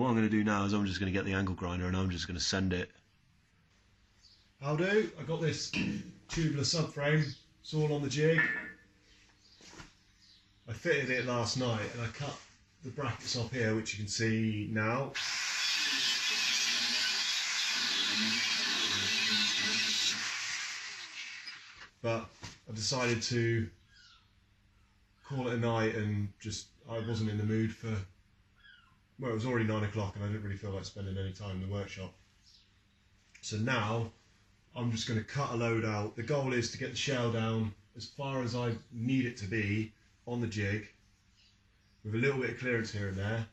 what I'm going to do now is I'm just going to get the angle grinder and I'm just going to send it. I'll do. I got this tubular subframe. It's all on the jig. I fitted it last night and I cut the brackets off here, which you can see now. But I decided to call it a night and I wasn't in the mood for, well, it was already 9 o'clock and I didn't really feel like spending any time in the workshop. So now I'm just going to cut a load out. The goal is to get the shell down as far as I need it to be on the jig, with a little bit of clearance here and there.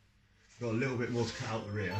Got a little bit more to cut out the rear.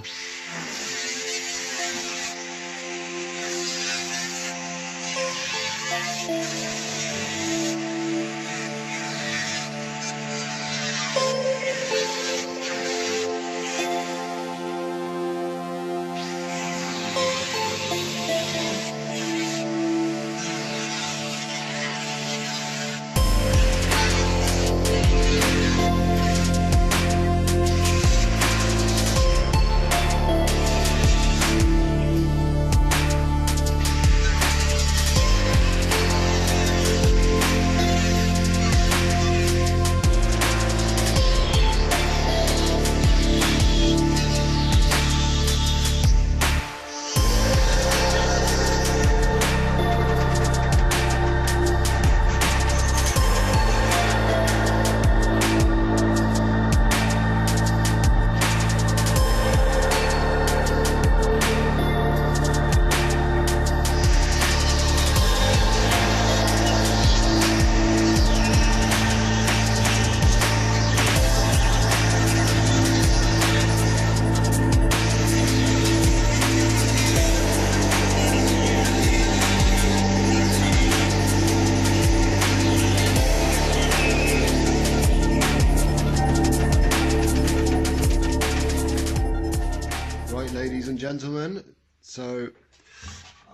Ladies and gentlemen, so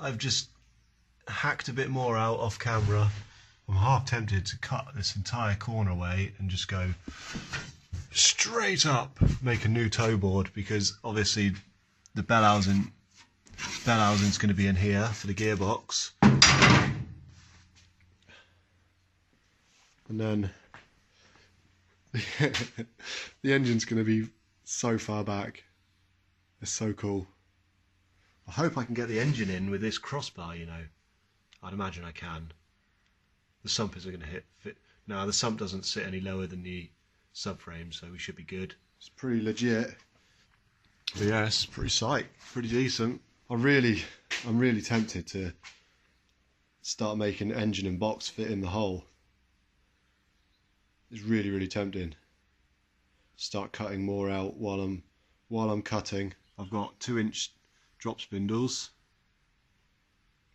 I've just hacked a bit more out off camera. I'm half tempted to cut this entire corner away and just go straight up, make a new toe board, because obviously the bell housing's going to be in here for the gearbox, and then the engine's going to be so far back. It's so cool. I hope I can get the engine in with this crossbar, you know. I'd imagine I can. The sump isn't going to fit. No, the sump doesn't sit any lower than the subframe, so we should be good. It's pretty legit. But yeah, it's pretty sight, pretty decent. I'm really tempted to start making engine and box fit in the hole. It's really tempting. Start cutting more out while I'm cutting. I've got 2-inch drop spindles.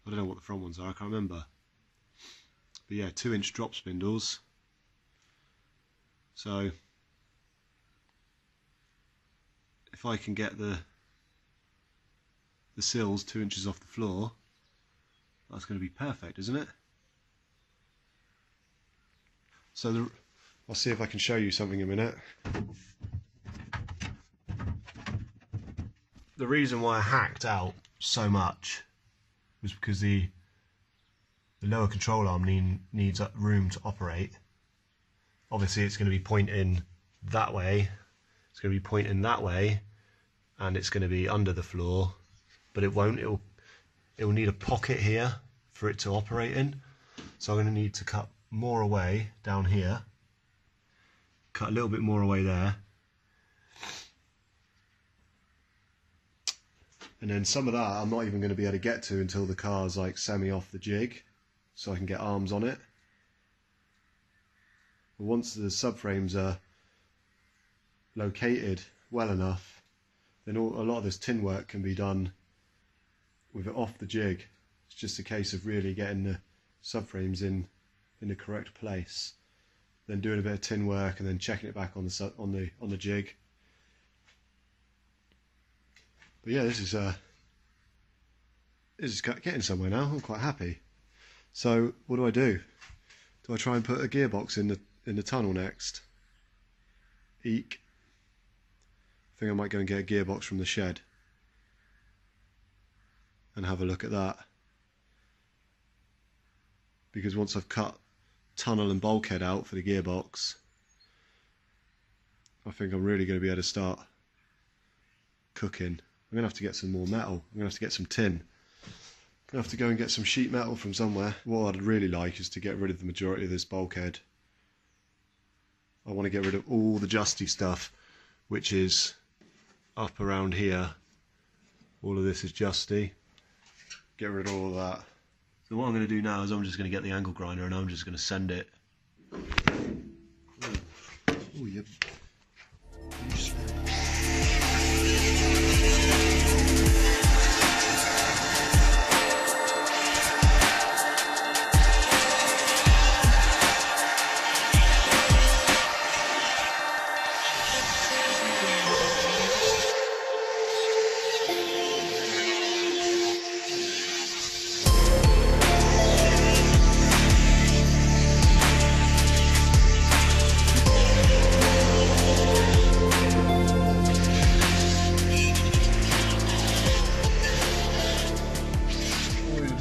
I don't know what the front ones are, I can't remember. But yeah, 2-inch drop spindles. So if I can get the sills 2 inches off the floor, that's going to be perfect, isn't it? So I'll see if I can show you something in a minute. The reason why I hacked out so much was because the lower control arm needs room to operate. Obviously it's going to be pointing that way, it's going to be pointing that way, and it's going to be under the floor, but it won't. It will need a pocket here for it to operate in. So I'm going to need to cut more away down here, cut a little bit more away there, and then some of that I'm not even going to be able to get to until the car's like semi off the jig, so I can get arms on it. But once the subframes are located well enough, then a lot of this tin work can be done with it off the jig. It's just a case of really getting the subframes in the correct place, then doing a bit of tin work and then checking it back on the jig. But yeah, this is getting somewhere now. I'm quite happy. So what do? Do I try and put a gearbox in the tunnel next? Eek. I think I might go and get a gearbox from the shed and have a look at that, because once I've cut tunnel and bulkhead out for the gearbox, I think I'm really going to be able to start cooking. I'm going to have to get some more metal. I'm going to have to get some tin. I'm going to have to go and get some sheet metal from somewhere. What I'd really like is to get rid of the majority of this bulkhead. I want to get rid of all the justy stuff, which is up around here. All of this is justy. Get rid of all of that. So what I'm going to do now is I'm just going to get the angle grinder and I'm just going to send it. Oh, yeah.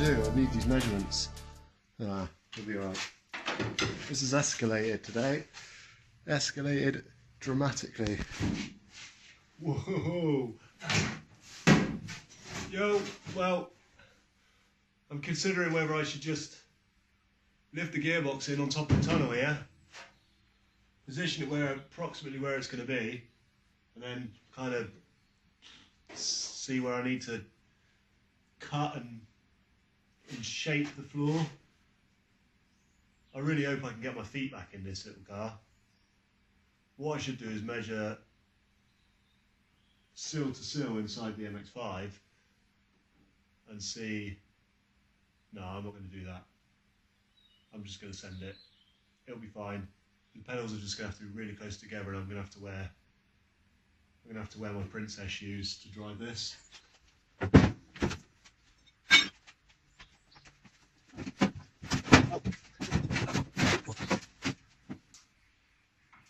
I need these measurements. We'll be alright. This has escalated today. Escalated dramatically. Whoa! Yo, well, I'm considering whether I should just lift the gearbox in on top of the tunnel here, position it approximately where it's going to be, and then kind of see where I need to cut and shape the floor. I really hope I can get my feet back in this little car. What I should do is measure sill to sill inside the MX-5 and see. No, I'm not going to do that. I'm just going to send it. It'll be fine. The pedals are just going to have to be really close together, and I'm going to have to wear my princess shoes to drive this.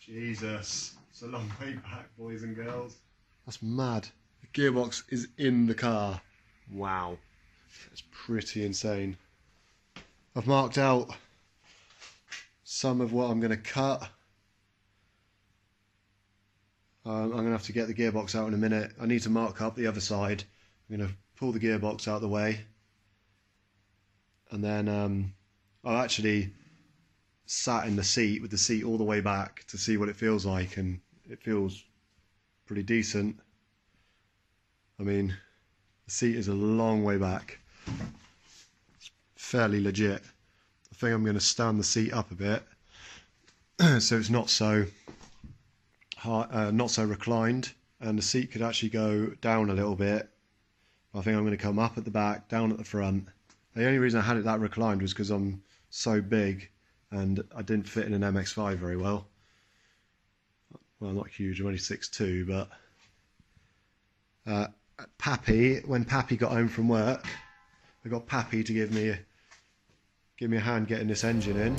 Jesus, it's a long way back, boys and girls. That's mad. The gearbox is in the car. Wow. That's pretty insane. I've marked out some of what I'm going to cut. I'm going to have to get the gearbox out in a minute. I need to mark up the other side. I'm going to pull the gearbox out of the way. And then I'll actually sat in the seat with the seat all the way back to see what it feels like, and it feels pretty decent. I mean, the seat is a long way back. It's fairly legit. I think I'm going to stand the seat up a bit so it's not so high, not so reclined, and the seat could actually go down a little bit. I think I'm going to come up at the back, down at the front. The only reason I had it that reclined was because I'm so big and I didn't fit in an MX-5 very well. Well, not huge, I'm only 6'2", but Pappy, when Pappy got home from work, I got Pappy to give me a hand getting this engine in.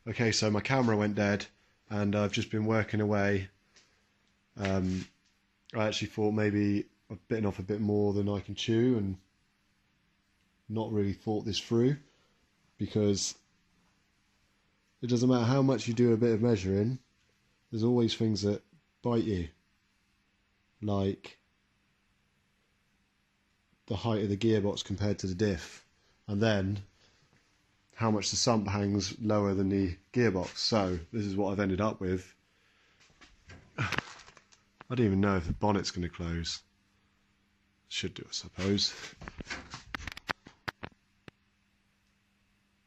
Okay, so my camera went dead and I've just been working away. I actually thought maybe I've bitten off a bit more than I can chew and not really thought this through, because it doesn't matter how much you do a bit of measuring, there's always things that bite you, like the height of the gearbox compared to the diff, and then how much the sump hangs lower than the gearbox. So this is what I've ended up with. I don't even know if the bonnet's going to close. Should do, I suppose.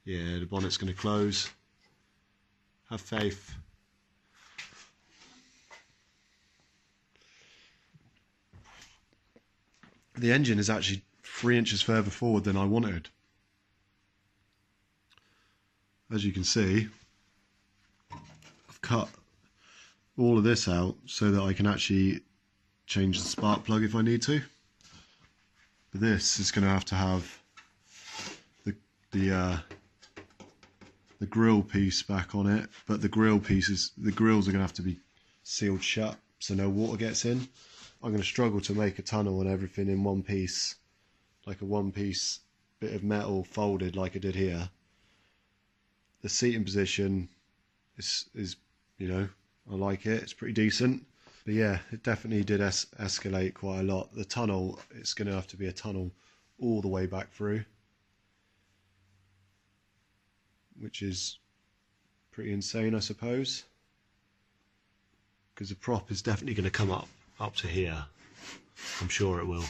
Yeah, the bonnet's going to close. Have faith. The engine is actually 3 inches further forward than I wanted. As you can see, I've cut all of this out so that I can actually change the spark plug if I need to. But this is going to have the grill piece back on it, but the grills are going to have to be sealed shut so no water gets in. I'm going to struggle to make a tunnel and everything in one piece, like a one piece bit of metal folded like I did here. The seating position is you know, I like it, it's pretty decent. But yeah, it definitely did escalate quite a lot. The tunnel, it's going to have to be a tunnel all the way back through, which is pretty insane, I suppose, because the prop is definitely going to come up to here. I'm sure it will.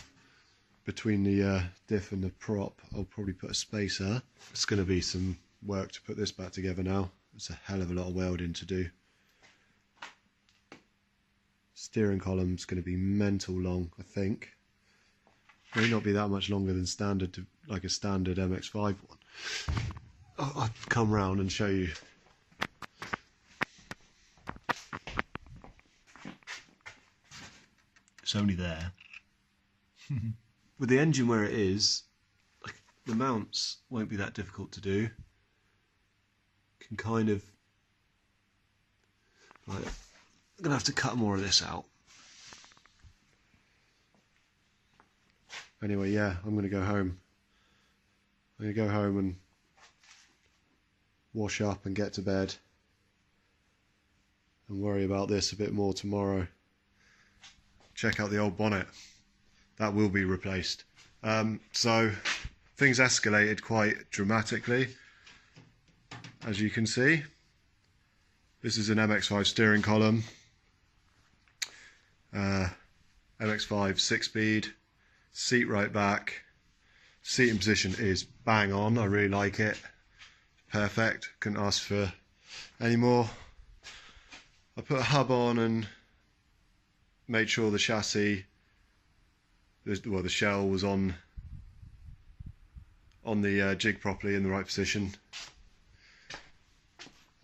Between the diff and the prop, I'll probably put a spacer. It's going to be some work to put this back together now. It's a hell of a lot of welding to do. Steering column's going to be mental long, I think. May not be that much longer than standard, like a standard MX-5 one. I'll come round and show you. It's only there. With the engine where it is, like, the mounts won't be that difficult to do. Can kind of, like, I'm going to have to cut more of this out. Anyway, yeah, I'm going to go home. I'm going to go home and wash up and get to bed and worry about this a bit more tomorrow. Check out the old bonnet. That will be replaced. So things escalated quite dramatically, as you can see. This is an MX-5 steering column. MX-5 6-speed, seat right back. Seating position is bang on. I really like it. Perfect. Couldn't ask for any more. I put a hub on and made sure the chassis, well, the shell was on the jig properly in the right position.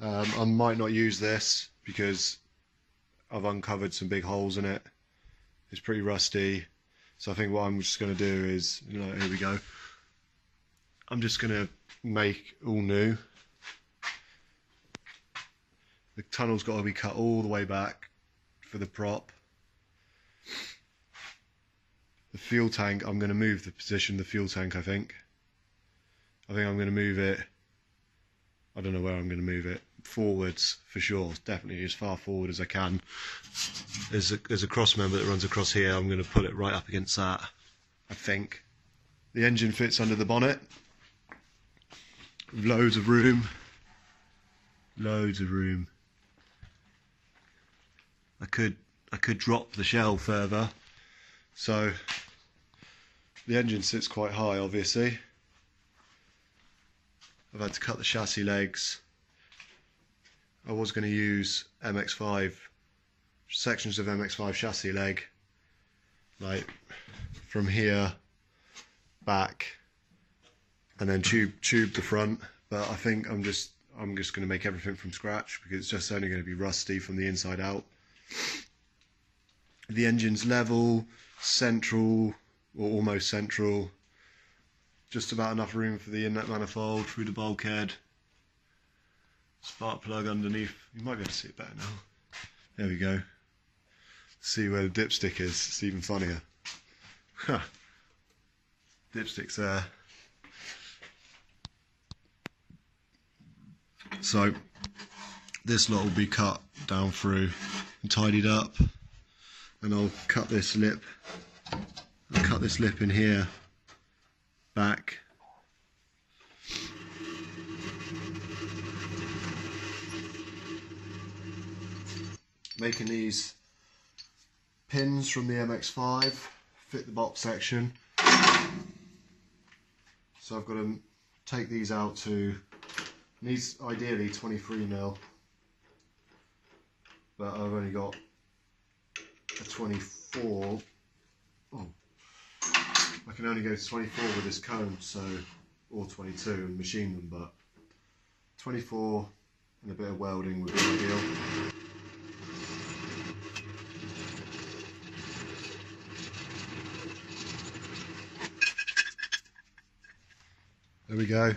I might not use this because I've uncovered some big holes in it. It's pretty rusty, so I think what I'm just going to do is, you know, here we go. I'm just going to make all new. The tunnel's got to be cut all the way back for the prop. The fuel tank, I'm going to move the position of the fuel tank, I think. I'm going to move it, I don't know where I'm going to move it, forwards for sure, definitely as far forward as I can. There's a cross member that runs across here, I'm going to put it right up against that, I think. The engine fits under the bonnet. Loads of room. Loads of room. I could drop the shell further. So the engine sits quite high, obviously. I've had to cut the chassis legs. I was going to use MX-5 sections of MX-5 chassis leg, like from here back, and then tube the front. But I think I'm just going to make everything from scratch because it's just only going to be rusty from the inside out. The engine's level, central, or almost central. Just about enough room for the inlet manifold through the bulkhead. Spark plug underneath. You might be able to see it better now. There we go. See where the dipstick is. It's even funnier. Dipstick's there. So this lot will be cut down through and tidied up. And I'll cut this lip. I'll cut this lip in here back. Making these pins from the MX-5 fit the box section. So I've got to take these out to, needs ideally 23mm, but I've only got a 24. Oh, I can only go to 24 with this cone, so, or 22 and machine them, but 24 and a bit of welding would be ideal. There we go.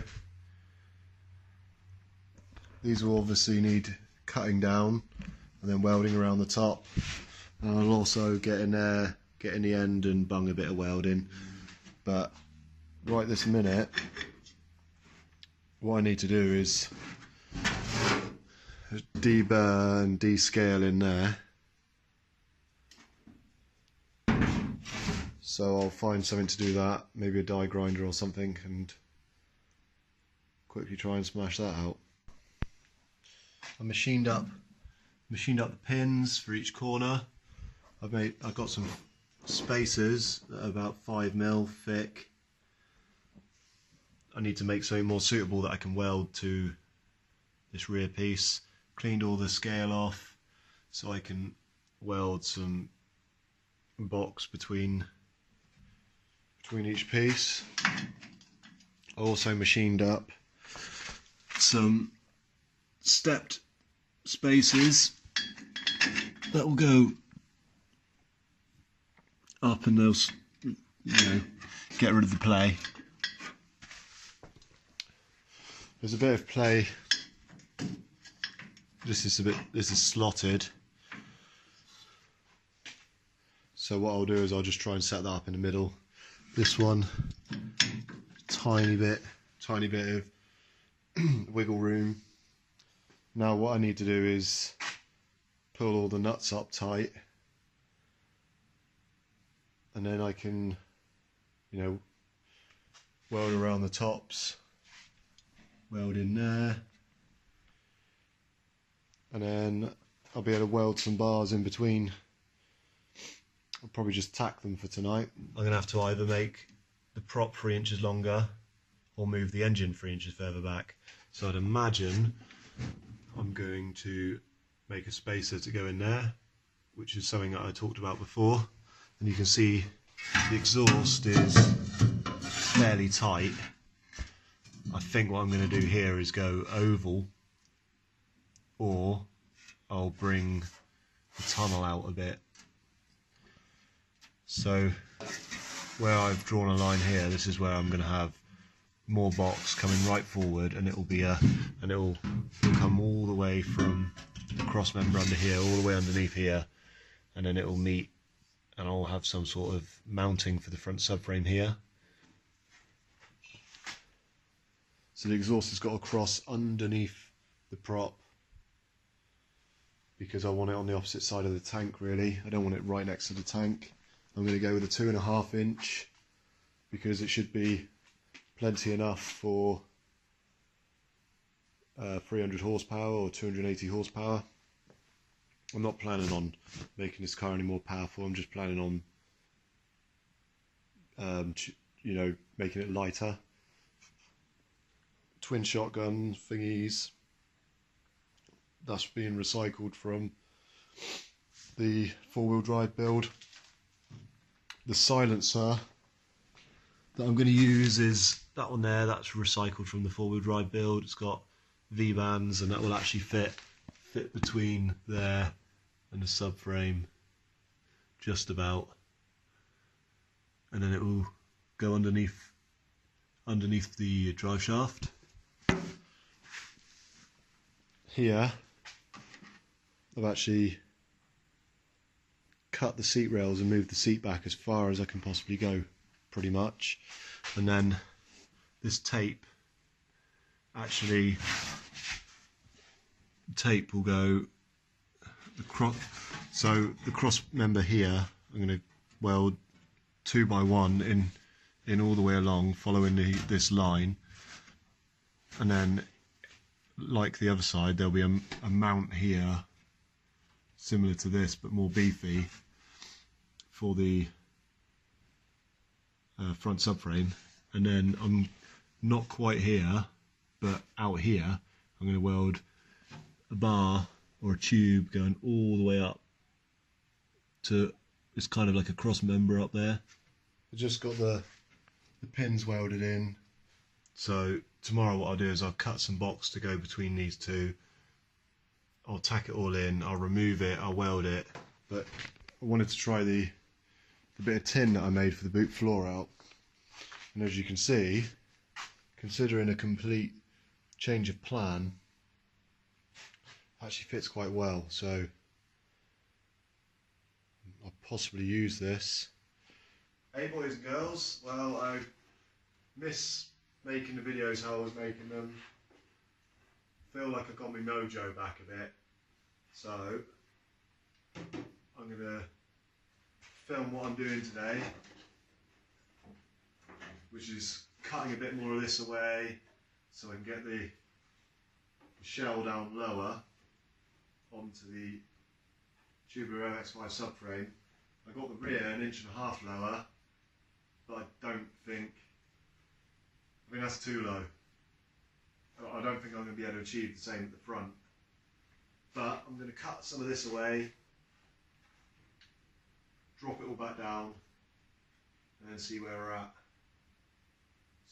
These will obviously need cutting down and then welding around the top. And I'll also get in there, get in the end and bung a bit of welding. But right this minute, what I need to do is deburr and descale in there. So I'll find something to do that, maybe a die grinder or something, and quickly try and smash that out. I machined up the pins for each corner. I've got some spacers that are about 5mm thick. I need to make something more suitable that I can weld to this rear piece. Cleaned all the scale off so I can weld some box between each piece. I also machined up some stepped spacers that will go up and they'll, you know, get rid of the play. There's a bit of play. This is slotted. So what I'll do is I'll just try and set that up in the middle. This one, tiny bit of wiggle room. Now what I need to do is pull all the nuts up tight, and then I can, you know, weld around the tops, weld in there, and then I'll be able to weld some bars in between. I'll probably just tack them for tonight. I'm going to have to either make the prop 3 inches longer or move the engine 3 inches further back. So I'd imagine I'm going to make a spacer to go in there, which is something that I talked about before. And you can see the exhaust is fairly tight. I think what I'm going to do here is go oval, or I'll bring the tunnel out a bit. So where I've drawn a line here, this is where I'm going to have more box coming right forward, and it'll come all the way from the cross member under here, all the way underneath here, and then it'll meet, and I'll have some sort of mounting for the front subframe here. So the exhaust has got to cross underneath the prop, because I want it on the opposite side of the tank really. I don't want it right next to the tank. I'm going to go with a 2.5 inch because it should be plenty enough for 300 horsepower or 280 horsepower. I'm not planning on making this car any more powerful. I'm just planning on you know, making it lighter. Twin shotgun thingies, that's being recycled from the 4-wheel drive build. The silencer that I'm going to use is that one there. That's recycled from the 4-wheel drive build. It's got V-bands, and that will actually fit between there and the subframe just about, and then it will go underneath the drive shaft. Here I've actually cut the seat rails and moved the seat back as far as I can possibly go, pretty much. And then this tape will go across. So the cross member here, I'm going to weld 2x1 in all the way along, following this line, and then like the other side there'll be a mount here similar to this but more beefy for the front subframe. And then I'm not quite here, but out here I'm going to weld a bar or a tube going all the way up to, it's kind of like a cross member up there. I've just got the pins welded in. So tomorrow what I'll do is I'll cut some box to go between these two. I'll tack it all in, I'll remove it, I'll weld it. But I wanted to try the bit of tin that I made for the boot floor out. And as you can see, considering a complete change of plan, actually fits quite well. So I'll possibly use this. Hey boys and girls, well, I miss making the videos how I was making them. Feel like I've got my mojo back a bit. So I'm going to film what I'm doing today, which is cutting a bit more of this away so I can get the shell down lower onto the tubular OX5 subframe. I got the rear 1.5 inches lower, but I don't think, I mean that's too low. I don't think I'm going to be able to achieve the same at the front. But I'm going to cut some of this away, drop it all back down, and then see where we're at.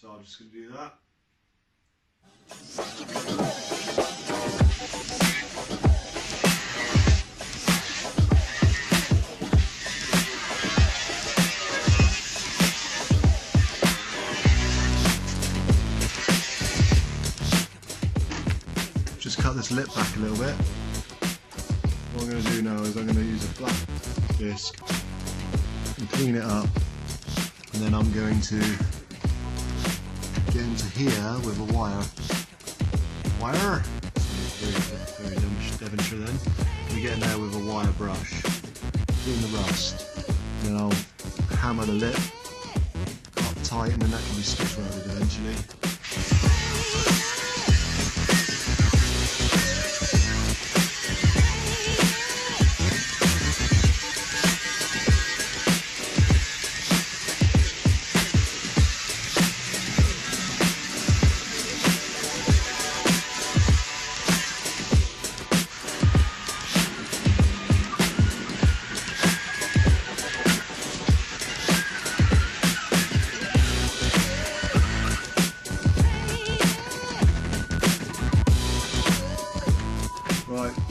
So I'm just going to do that. Just cut this lip back a little bit. What I'm going to do now is I'm going to use a flat disc and clean it up, and then I'm going to get into here with a wire. Very Devonshire then. We get in there with a wire brush, clean the rust, then I'll hammer the lip up tight, and then that can be stitch welded eventually.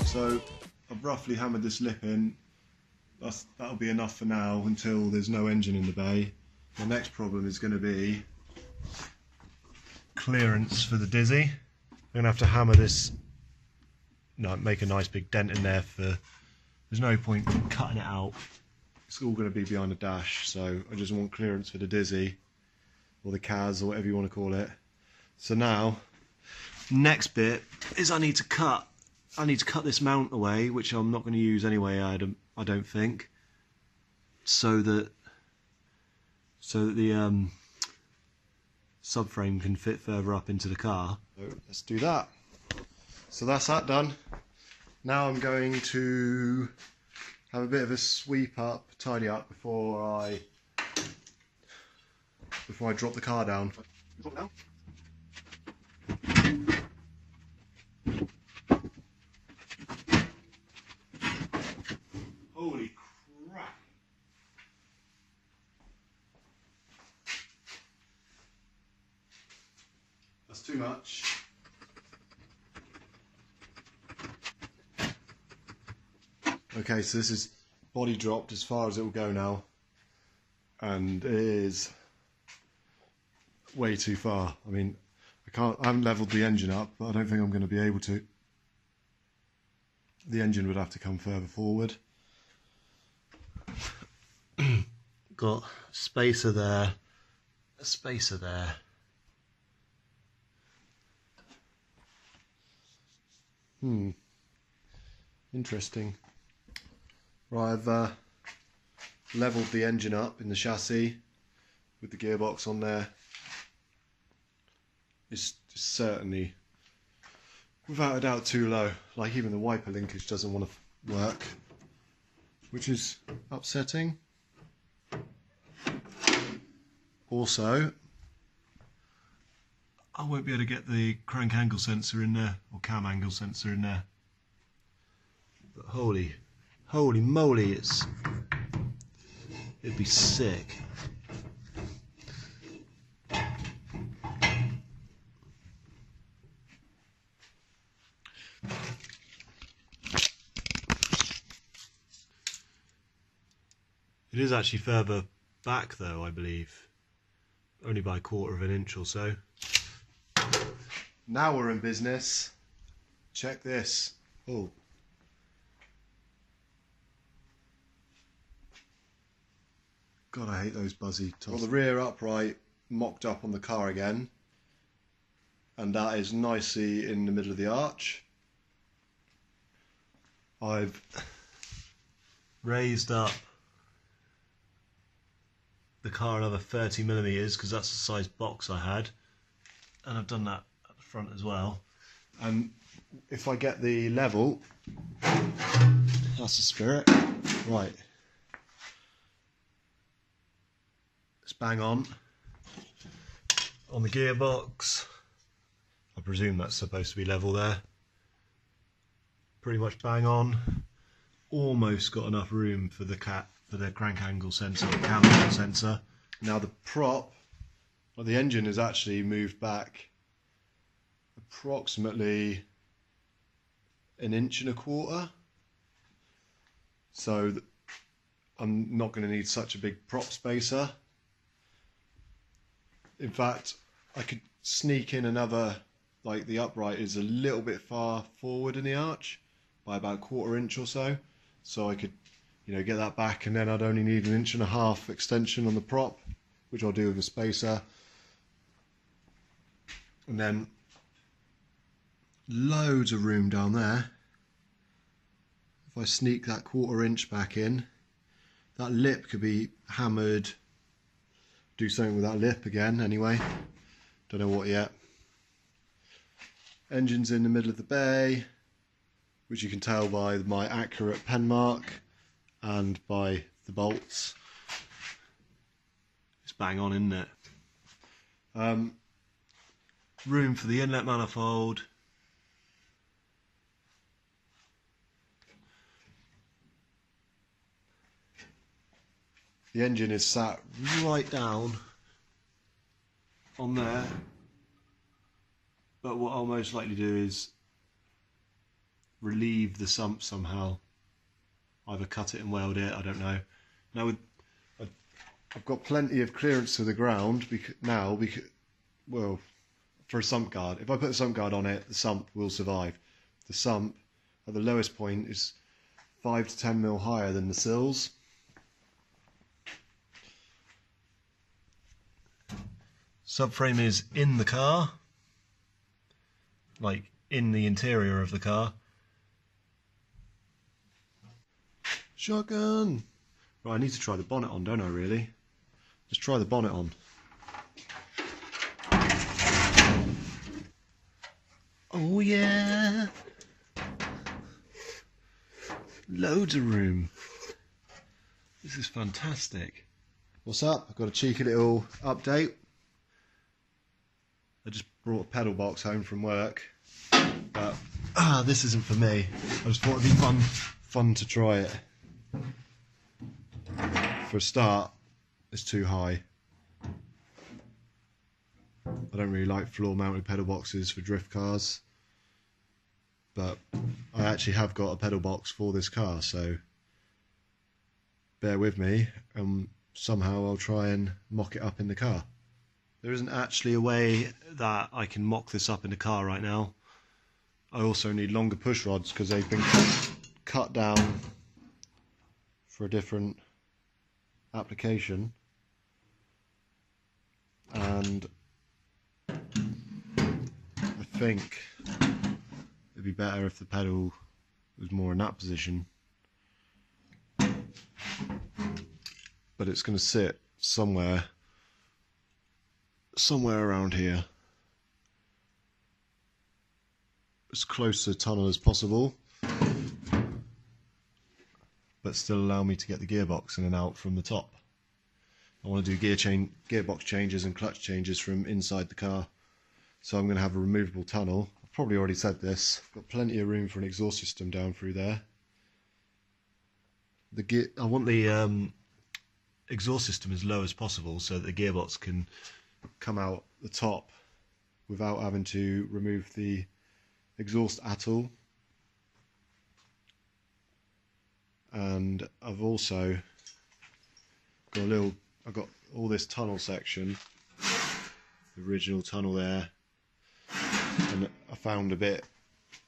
So I've roughly hammered this lip in. That'll be enough for now until there's no engine in the bay. The next problem is going to be clearance for the dizzy. I'm going to have to hammer this, make a nice big dent in there. There's no point in cutting it out. It's all going to be behind the dash, so I just want clearance for the dizzy, or the CAS, or whatever you want to call it. So now, next bit is I need to cut this mount away, which I'm not going to use anyway, I don't think, so that the subframe can fit further up into the car. So let's do that. So that's that done. Now I'm going to have a bit of a sweep up, tidy up before I drop the car down. Drop it down. Holy crap. That's too much. Okay, so this is body dropped as far as it will go now, and it is way too far. I mean, I haven't leveled the engine up, but I don't think I'm going to be able to. The engine would have to come further forward. Got a spacer there, a spacer there. Interesting. Right, I've levelled the engine up in the chassis with the gearbox on there. It's certainly, without a doubt, too low. Like even the wiper linkage doesn't want to work, which is upsetting. Also, I won't be able to get the crank angle sensor in there, or cam angle sensor in there. But holy moly, it'd be sick. It is actually further back though, I believe. Only by 1/4 of an inch or so. Now we're in business. Check this. Oh. God, I hate those buzzy toss. Well, the rear upright mocked up on the car again. And that is nicely in the middle of the arch. I've raised up the car another 30mm because that's the size box I had, and I've done that at the front as well. And if I get the level, that's the spirit. Right, it's bang on the gearbox. I presume that's supposed to be level there. Pretty much bang on. Almost got enough room for the crank angle sensor, the cam angle sensor. Now the prop, well, the engine is actually moved back approximately 1.25 inches. So I'm not going to need such a big prop spacer. In fact, I could sneak in another, like the upright is a little bit far forward in the arch by about 1/4 inch or so. So I could, get that back, and then I'd only need 1.5 inch extension on the prop, which I'll do with a spacer. And then loads of room down there. If I sneak that 1/4 inch back in, that lip could be hammered. Do something with that lip again anyway. Don't know what yet. Engine's in the middle of the bay, which you can tell by my accurate pen mark and by the bolts. It's bang on, isn't it? Room for the inlet manifold. The engine is sat right down on there, but what I'll most likely do is relieve the sump somehow. Either cut it and weld it, I don't know. Now I've got plenty of clearance to the ground well, for a sump guard. If I put a sump guard on it, the sump will survive. The sump at the lowest point is 5 to 10mm higher than the sills. Subframe is in the car, like in the interior of the car. Shotgun! Right, I need to try the bonnet on, don't I really? Just try the bonnet on. Oh yeah! Loads of room. This is fantastic. What's up? I've got a cheeky little update. I just brought a pedal box home from work, but this isn't for me. I just thought it'd be fun to try it. For a start, it's too high. I don't really like floor mounted pedal boxes for drift cars, but I actually have got a pedal box for this car, so bear with me and somehow I'll try and mock it up in the car. There isn't actually a way that I can mock this up in the car right now. I also need longer push rods because they've been cut down for a different application, and I think it'd be better if the pedal was more in that position, but it's going to sit somewhere around here, as close to the tunnel as possible, but still allow me to get the gearbox in and out from the top. I want to do gearbox changes and clutch changes from inside the car, so I'm going to have a removable tunnel. I've probably already said this. I've got plenty of room for an exhaust system down through there, I want the exhaust system as low as possible so that the gearbox can come out the top without having to remove the exhaust at all. And I've also got I've got all this tunnel section, the original tunnel there, and I found a bit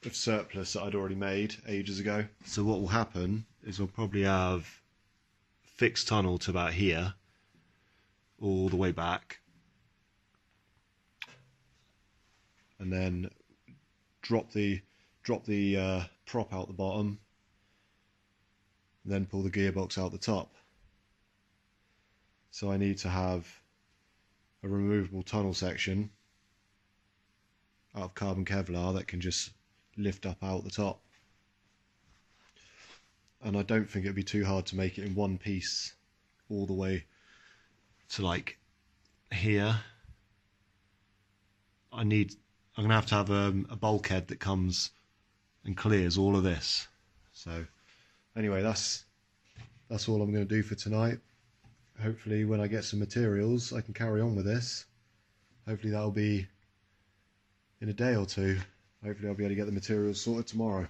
of surplus that I'd already made ages ago. So what will happen is we'll probably have fixed tunnel to about here, all the way back, and then drop the prop out the bottom, and then pull the gearbox out the top. So I need to have a removable tunnel section out of carbon Kevlar that can just lift up out the top. And I don't think it'd be too hard to make it in one piece all the way to like here. I'm gonna have to have a bulkhead that comes and clears all of this. So anyway, that's all I'm going to do for tonight. Hopefully when I get some materials I can carry on with this. Hopefully that'll be in a day or two. Hopefully I'll be able to get the materials sorted tomorrow,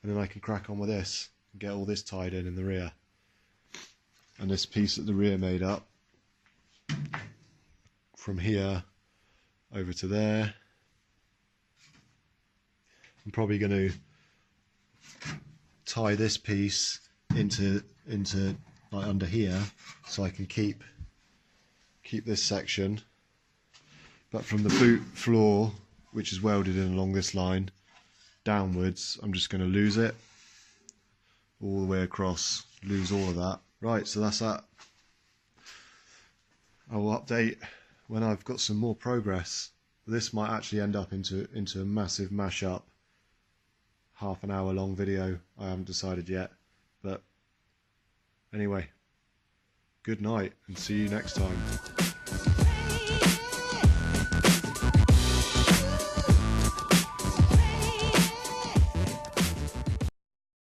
and then I can crack on with this and get all this tied in the rear. And this piece at the rear made up from here over to there. I'm probably going to tie this piece into like under here so I can keep this section, but from the boot floor, which is welded in along this line downwards, I'm just going to lose it all the way across, lose all of that. Right, so that's that. I will update when I've got some more progress. This might actually end up into a massive mash-up, half an hour long video. I haven't decided yet, but anyway, good night and see you next time.